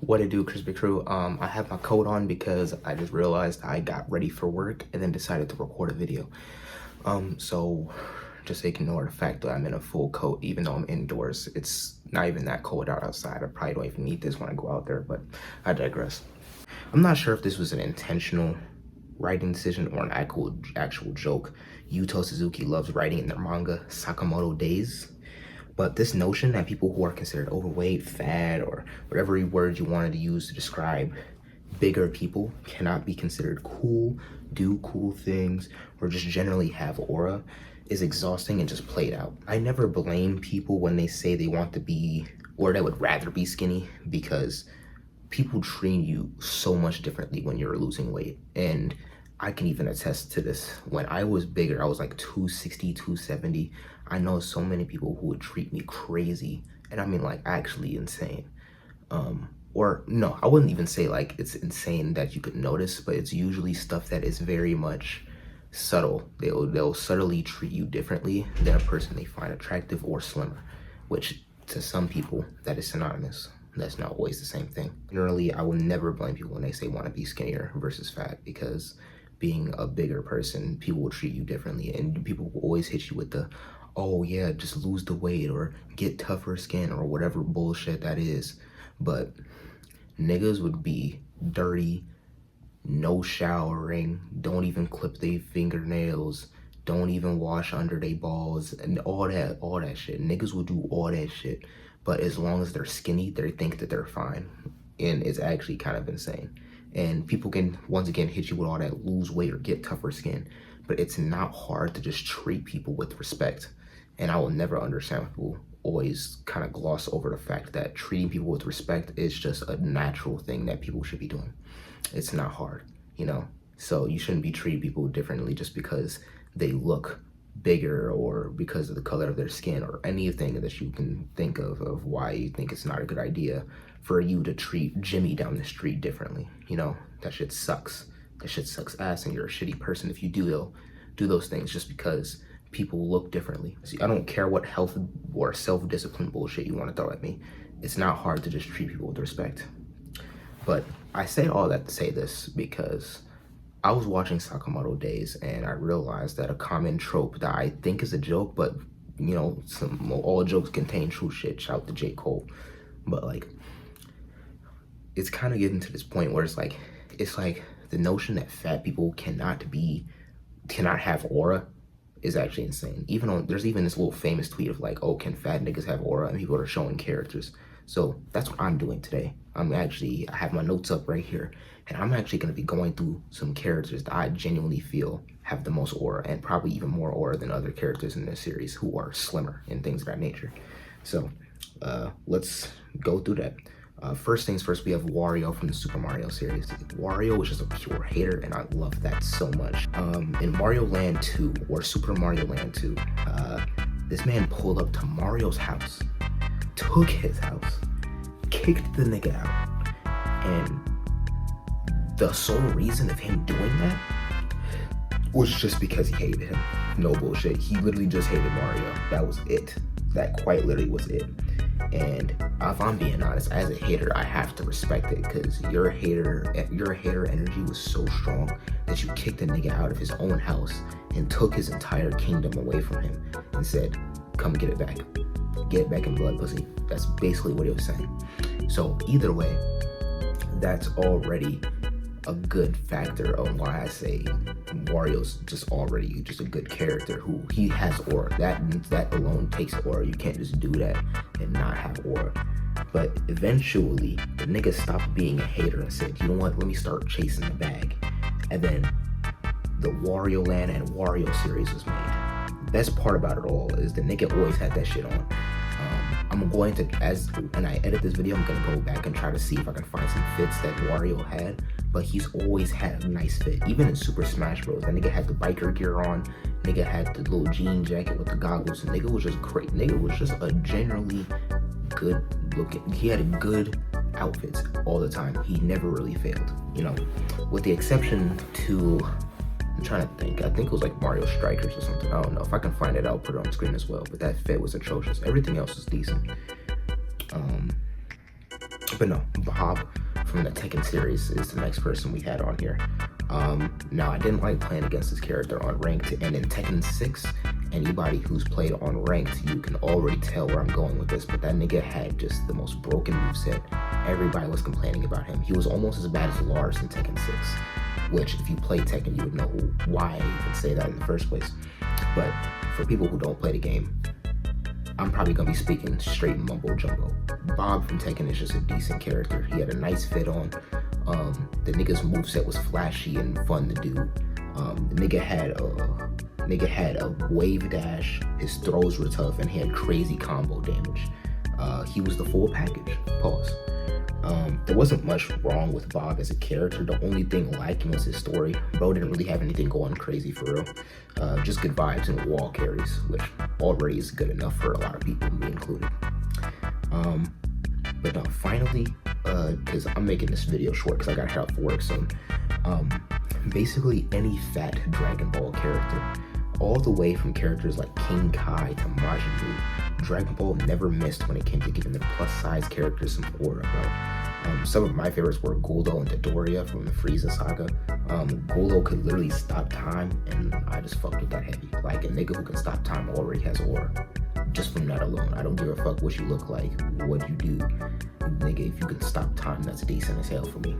What it do, Crispy Crew? I have my coat on because I just realized I got ready for work and then decided to record a video. So just ignore the fact that I'm in a full coat even though I'm indoors. It's not even that cold outside. I probably don't even need this when I go out there, but I digress. I'm not sure if this was an intentional writing decision or an actual joke. Yuto Suzuki loves writing in their manga Sakamoto Days. But this notion that people who are considered overweight, fat, or whatever word you wanted to use to describe bigger people cannot be considered cool, do cool things, or just generally have aura is exhausting and just played out. I never blame people when they say they want to be, or they would rather be skinny, because people treat you so much differently when you're losing weight. And I can even attest to this. When I was bigger, I was like 260, 270. I know so many people who would treat me crazy, and I mean like actually insane. Or no, I wouldn't even say like it's insane that you could notice, but it's usually stuff that is very much subtle. They'll subtly treat you differently than a person they find attractive or slimmer, which to some people that is synonymous. That's not always the same thing. Generally, I will never blame people when they say want to be skinnier versus fat, because being a bigger person, people will treat you differently, and people will always hit you with the, oh yeah, just lose the weight or get tougher skin or whatever bullshit that is. But niggas would be dirty, no showering, don't even clip their fingernails, don't even wash under their balls, and all that shit. Niggas will do all that shit, but as long as they're skinny, they think that they're fine, and it's actually kind of insane. And people can once again hit you with all that lose weight or get tougher skin, but it's not hard to just treat people with respect. And I will never understand people always kind of gloss over the fact that treating people with respect is just a natural thing that people should be doing. It's not hard, you know? So you shouldn't be treating people differently just because they look bigger or because of the color of their skin or anything that you can think of why you think it's not a good idea for you to treat Jimmy down the street differently. You know, that shit sucks. That shit sucks ass, and you're a shitty person if you do those things just because people look differently. See, I don't care what health or self-discipline bullshit you want to throw at me. It's not hard to just treat people with respect. But I say all that to say this because I was watching Sakamoto Days and I realized that a common trope that I think is a joke, but you know, all jokes contain true shit. Shout out to J. Cole. But like, it's kind of getting to this point where it's like the notion that fat people cannot have aura is actually insane. There's even this little famous tweet of like, oh, can fat niggas have aura? And people are showing characters. So that's what I'm doing today. I have my notes up right here, and I'm actually going to be going through some characters that I genuinely feel have the most aura, and probably even more aura than other characters in this series who are slimmer and things of that nature. So let's go through that. First things first, we have Wario from the Super Mario series. Wario is just a pure hater, and I love that so much. In Mario Land 2, or Super Mario Land 2, this man pulled up to Mario's house, took his house, kicked the nigga out, and the sole reason of him doing that was just because he hated him. No bullshit. He literally just hated Mario. That was it. That quite literally was it. And if I'm being honest, as a hater, I have to respect it, because your hater energy was so strong that you kicked a nigga out of his own house and took his entire kingdom away from him and said, come get it back. Get it back in blood, pussy. That's basically what he was saying. So either way, that's already a good factor of why I say Wario's just already just a good character who he has aura. That alone takes aura. You can't just do that and not have aura. But eventually, the nigga stopped being a hater and said, you know what, let me start chasing the bag. And then the Wario Land and Wario series was made. Best part about it all is the nigga always had that shit on. I'm going to, when I edit this video, I'm gonna go back and try to see if I can find some fits that Wario had, but he's always had a nice fit. Even in Super Smash Bros, that nigga had the biker gear on, nigga had the little jean jacket with the goggles, and nigga was just great. Nigga was just a generally good looking, he had good outfits all the time. He never really failed, you know, with the exception to, I'm trying to think. I think it was like Mario Strikers or something. I don't know. If I can find it, I'll put it on screen as well. But that fit was atrocious. Everything else was decent. But no, Bob from the Tekken series is the next person we had on here. Now, I didn't like playing against this character on ranked, and in Tekken 6, anybody who's played on ranked, you can already tell where I'm going with this, but that nigga had just the most broken moveset. Everybody was complaining about him. He was almost as bad as Lars in Tekken 6, which if you play Tekken, you would know why I even say that in the first place. But for people who don't play the game, I'm probably gonna be speaking straight mumbo jumbo. Bob from Tekken is just a decent character. He had a nice fit on. The nigga's moveset was flashy and fun to do. The nigga had a wave dash. His throws were tough, and he had crazy combo damage. He was the full package. Pause. There wasn't much wrong with Bob as a character. The only thing lacking was his story. Bro didn't really have anything going crazy for real. Just good vibes and wall carries, which already is good enough for a lot of people, me included. But no, finally, because I'm making this video short because I gotta head out for work soon. Basically, any fat Dragon Ball character, all the way from characters like King Kai to Majin Buu, Dragon Ball never missed when it came to giving the plus-size characters some aura, bro. Some of my favorites were Guldo and Dodoria from the Frieza saga. Guldo could literally stop time, and I just fucked with that heavy. Like, a nigga who can stop time already has aura. Just from that alone. I don't give a fuck what you look like, what you do. Nigga, if you can stop time, that's decent as hell for me.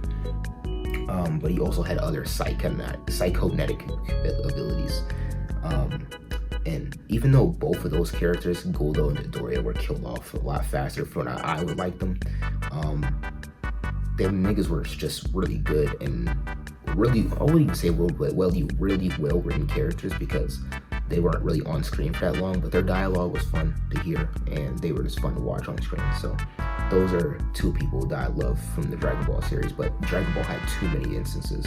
But he also had other psychonetic abilities. And even though both of those characters, Guldo and Dodoria, were killed off a lot faster from what I would like them, them niggas were just really good and really, I wouldn't even say really well-written characters because they weren't really on screen for that long, but their dialogue was fun to hear and they were just fun to watch on screen. So those are two people that I love from the Dragon Ball series, but Dragon Ball had too many instances.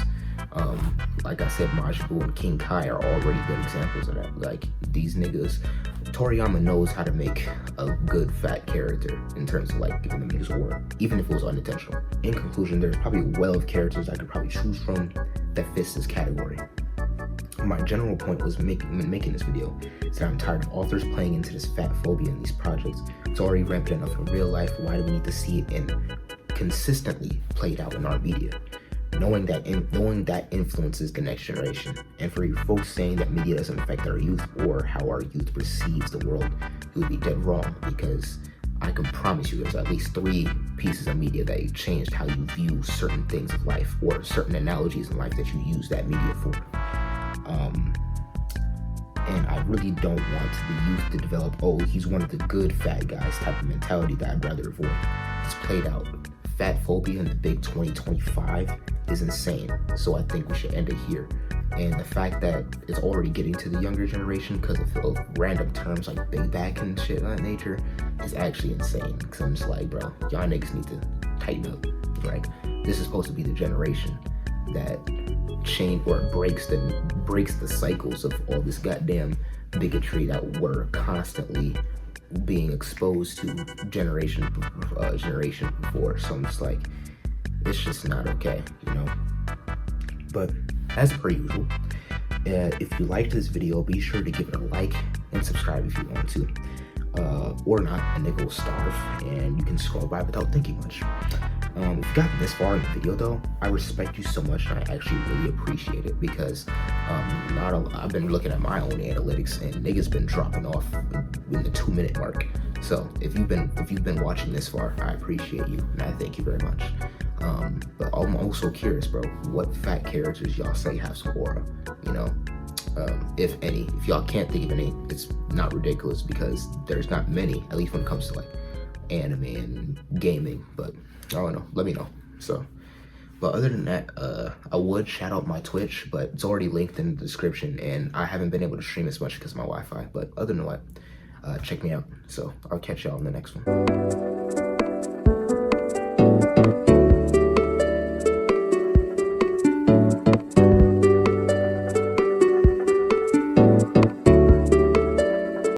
Like I said, Majin Buu and King Kai are already good examples of that. Like, these niggas, Toriyama knows how to make a good fat character in terms of like giving them niggas aura, even if it was unintentional. In conclusion, there's probably a well of characters I could probably choose from that fits this category. My general point was making this video is that I'm tired of authors playing into this fat phobia in these projects. It's already rampant enough in real life. Why do we need to see it consistently played out in our media? Knowing that influences the next generation. And for you folks saying that media doesn't affect our youth or how our youth perceives the world, you would be dead wrong, because I can promise you there's at least 3 pieces of media that changed how you view certain things of life or certain analogies in life that you use that media for. And I really don't want the youth to develop, oh, he's one of the good fat guys type of mentality that I'd rather avoid. It's played out. Fat phobia in the big 2025 is insane. So I think we should end it here. And the fact that it's already getting to the younger generation because of random terms like big back and shit of that nature is actually insane. Because I'm just like, bro, y'all niggas need to tighten up. Like, this is supposed to be the generation that breaks the cycles of all this goddamn bigotry that we're constantly being exposed to generation before. So I'm just like, it's just not okay, you know. But as per usual, if you liked this video, be sure to give it a like and subscribe if you want to, or not, a nigga will starve and you can scroll by without thinking much. If you've gotten this far in the video though, I respect you so much and I actually really appreciate it, because I've been looking at my own analytics and niggas been dropping off in the 2-minute mark. So if you've been watching this far, I appreciate you and I thank you very much. But I'm also curious, bro, what fat characters y'all say have some aura, you know? If any. If y'all can't think of any, it's not ridiculous because there's not many, at least when it comes to like anime and gaming, but I don't know, let me know. So, but other than that, I would shout out my Twitch, but it's already linked in the description and I haven't been able to stream as much because of my Wi-Fi. But other than that, check me out. So I'll catch y'all in the next one.